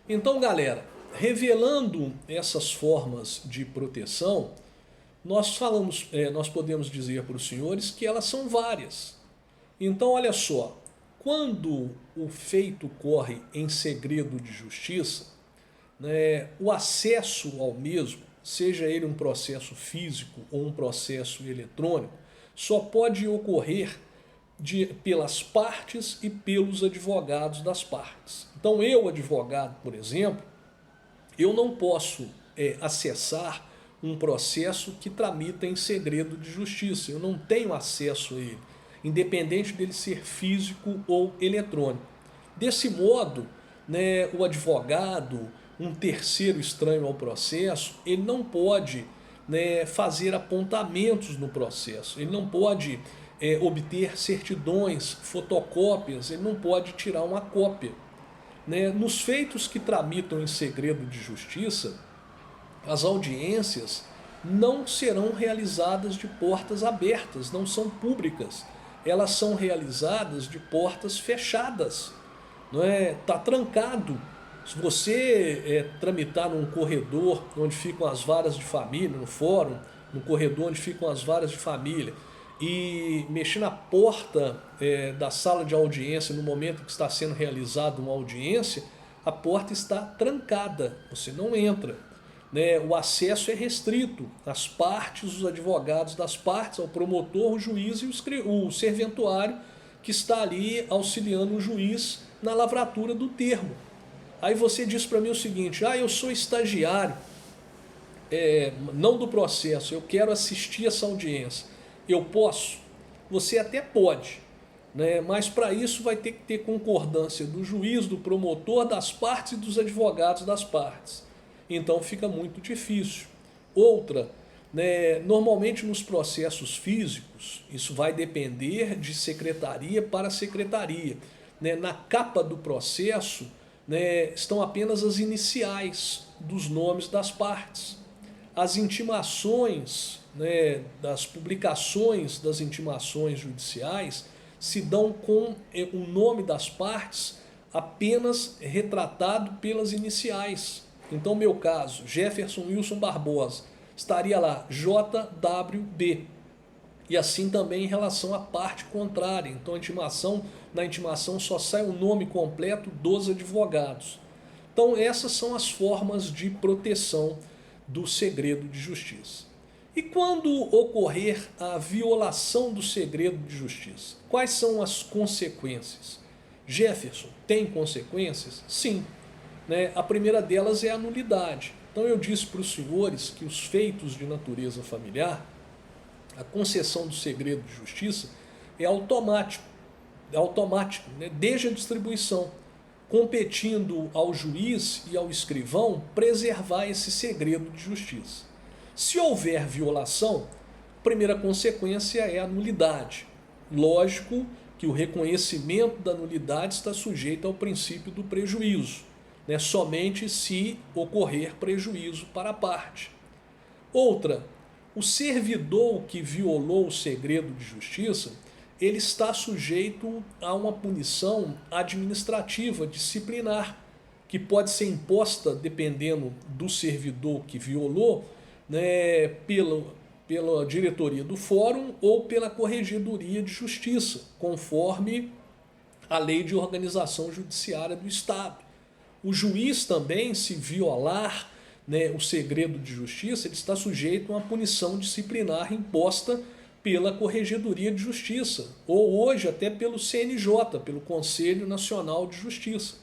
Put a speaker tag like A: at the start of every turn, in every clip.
A: Então, galera, revelando essas formas de proteção, nós podemos dizer para os senhores que elas são várias. Então, olha só, quando o feito corre em segredo de justiça, né, o acesso ao mesmo, seja ele um processo físico ou um processo eletrônico, só pode ocorrer pelas partes e pelos advogados das partes. Então, eu, advogado, por exemplo, eu não posso acessar um processo que tramita em segredo de justiça. Eu não tenho acesso a ele, independente dele ser físico ou eletrônico. Desse modo, né, o advogado, um terceiro estranho ao processo, ele não pode, né, fazer apontamentos no processo, ele não pode obter certidões, fotocópias, ele não pode tirar uma cópia. Né? Nos feitos que tramitam em segredo de justiça, as audiências não serão realizadas de portas abertas, não são públicas. Elas são realizadas de portas fechadas. Não é? Tá trancado. Se você tramitar num corredor onde ficam as varas de família, no fórum, no corredor onde ficam as varas de família, e mexer na porta da sala de audiência no momento que está sendo realizada uma audiência, a porta está trancada, você não entra. Né? O acesso é restrito às partes, os advogados das partes, ao promotor, o juiz e o serventuário que está ali auxiliando o juiz na lavratura do termo. Aí você diz para mim o seguinte: eu sou estagiário, não do processo, eu quero assistir essa audiência. Eu posso? Você até pode, né? Mas para isso vai ter que ter concordância do juiz, do promotor, das partes e dos advogados das partes. Então fica muito difícil. Outra, né, normalmente nos processos físicos, isso vai depender de secretaria para secretaria. Né? Na capa do processo, né, estão apenas as iniciais dos nomes das partes. As intimações, né, das publicações das intimações judiciais se dão com o nome das partes apenas retratado pelas iniciais. Então, meu caso, Jefferson Wilson Barbosa, estaria lá JWB. E assim também em relação à parte contrária. Então, na intimação só sai o nome completo dos advogados. Então, essas são as formas de proteção do segredo de justiça. E quando ocorrer a violação do segredo de justiça? Quais são as consequências? Jefferson, tem consequências? Sim. Né? A primeira delas é a nulidade. Então eu disse para os senhores que os feitos de natureza familiar, a concessão do segredo de justiça é automático, né? Desde a distribuição, competindo ao juiz e ao escrivão preservar esse segredo de justiça. Se houver violação, a primeira consequência é a nulidade. Lógico que o reconhecimento da nulidade está sujeito ao princípio do prejuízo, né? Somente se ocorrer prejuízo para a parte. Outra, o servidor que violou o segredo de justiça, ele está sujeito a uma punição administrativa, disciplinar, que pode ser imposta, dependendo do servidor que violou, né, pela diretoria do fórum ou pela corregedoria de justiça, conforme a lei de organização judiciária do Estado. O juiz também, se violar, né, o segredo de justiça, ele está sujeito a uma punição disciplinar imposta pela Corregedoria de Justiça, ou hoje até pelo CNJ, pelo Conselho Nacional de Justiça.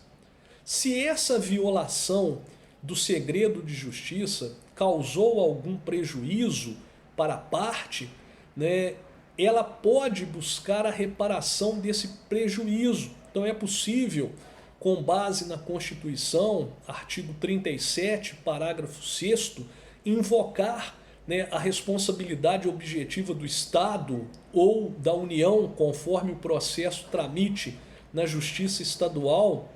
A: Se essa violação do segredo de justiça causou algum prejuízo para a parte, né, ela pode buscar a reparação desse prejuízo. Então é possível, com base na Constituição, artigo 37, parágrafo 6º, invocar, né, a responsabilidade objetiva do Estado ou da União, conforme o processo tramite na Justiça Estadual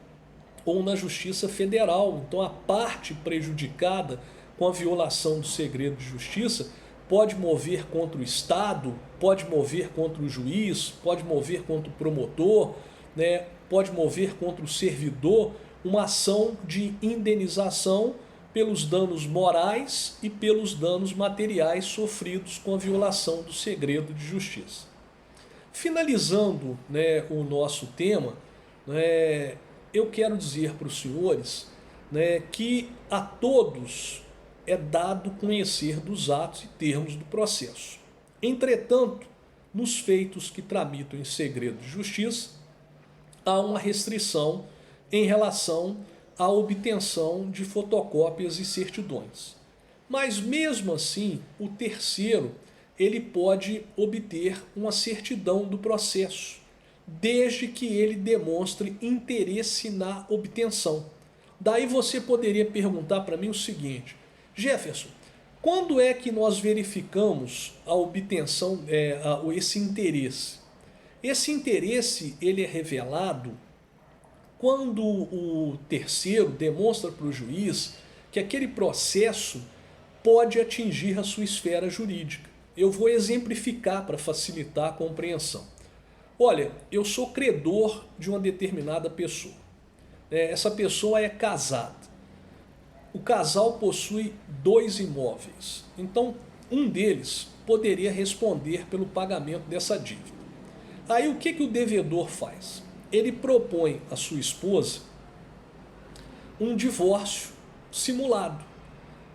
A: ou na Justiça Federal. Então a parte prejudicada com a violação do segredo de justiça pode mover contra o Estado, pode mover contra o juiz, pode mover contra o promotor, né, pode mover contra o servidor uma ação de indenização pelos danos morais e pelos danos materiais sofridos com a violação do segredo de justiça. Finalizando, né, o nosso tema, né, eu quero dizer para os senhores, né, que a todos é dado conhecer dos atos e termos do processo. Entretanto, nos feitos que tramitam em segredo de justiça, há uma restrição em relação à obtenção de fotocópias e certidões. Mas mesmo assim, o terceiro, ele pode obter uma certidão do processo, desde que ele demonstre interesse na obtenção. Daí você poderia perguntar para mim o seguinte: Jefferson, quando é que nós verificamos a obtenção, esse interesse? Esse interesse ele é revelado quando o terceiro demonstra para o juiz que aquele processo pode atingir a sua esfera jurídica. Eu vou exemplificar para facilitar a compreensão. Olha, eu sou credor de uma determinada pessoa. Essa pessoa é casada. O casal possui 2 imóveis. Então, um deles poderia responder pelo pagamento dessa dívida. Aí o que o devedor faz? Ele propõe à sua esposa um divórcio simulado,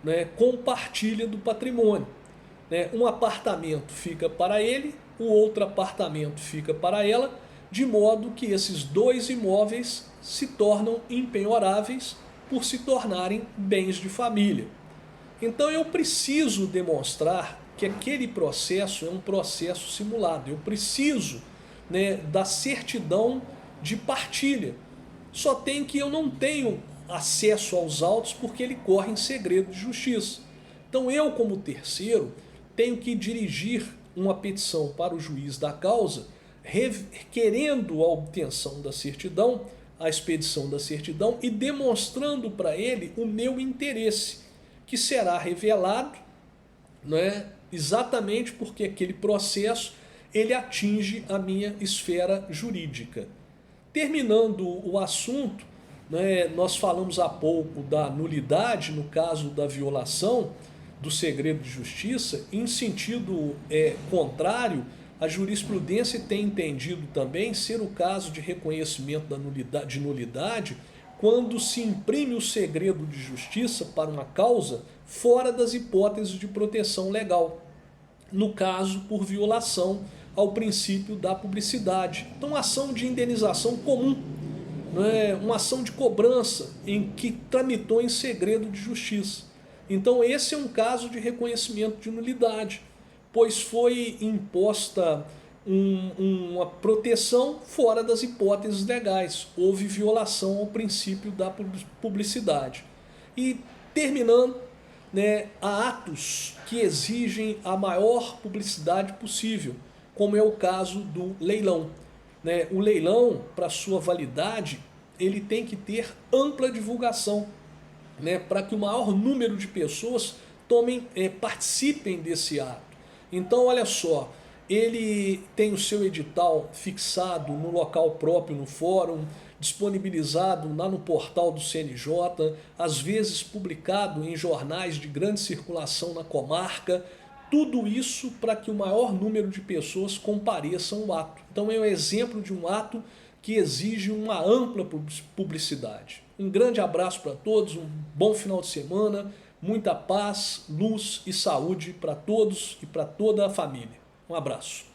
A: né, com partilha do patrimônio. Um apartamento fica para ele, o outro apartamento fica para ela, de modo que esses 2 imóveis se tornam impenhoráveis por se tornarem bens de família. Então eu preciso demonstrar que aquele processo é um processo simulado. Eu preciso, né, da certidão de partilha. Só tem que eu não tenho acesso aos autos porque ele corre em segredo de justiça. Então eu, como terceiro, tenho que dirigir uma petição para o juiz da causa, requerendo a obtenção da certidão, a expedição da certidão e demonstrando para ele o meu interesse, que será revelado, né, exatamente porque aquele processo ele atinge a minha esfera jurídica. Terminando o assunto, né, nós falamos há pouco da nulidade no caso da violação do segredo de justiça. Em sentido contrário, a jurisprudência tem entendido também ser o caso de reconhecimento de nulidade quando se imprime o segredo de justiça para uma causa fora das hipóteses de proteção legal, no caso por violação ao princípio da publicidade. Então, ação de indenização comum, né, uma ação de cobrança em que tramitou em segredo de justiça. Então esse é um caso de reconhecimento de nulidade, pois foi imposta uma proteção fora das hipóteses legais. Houve violação ao princípio da publicidade. E terminando, né, há atos que exigem a maior publicidade possível, como é o caso do leilão. O leilão, para sua validade, ele tem que ter ampla divulgação, para que o maior número de pessoas participem desse ato. Então, olha só, ele tem o seu edital fixado no local próprio, no fórum, disponibilizado lá no portal do CNJ, às vezes publicado em jornais de grande circulação na comarca. Tudo isso para que o maior número de pessoas compareçam ao ato. Então é um exemplo de um ato que exige uma ampla publicidade. Um grande abraço para todos, um bom final de semana, muita paz, luz e saúde para todos e para toda a família. Um abraço.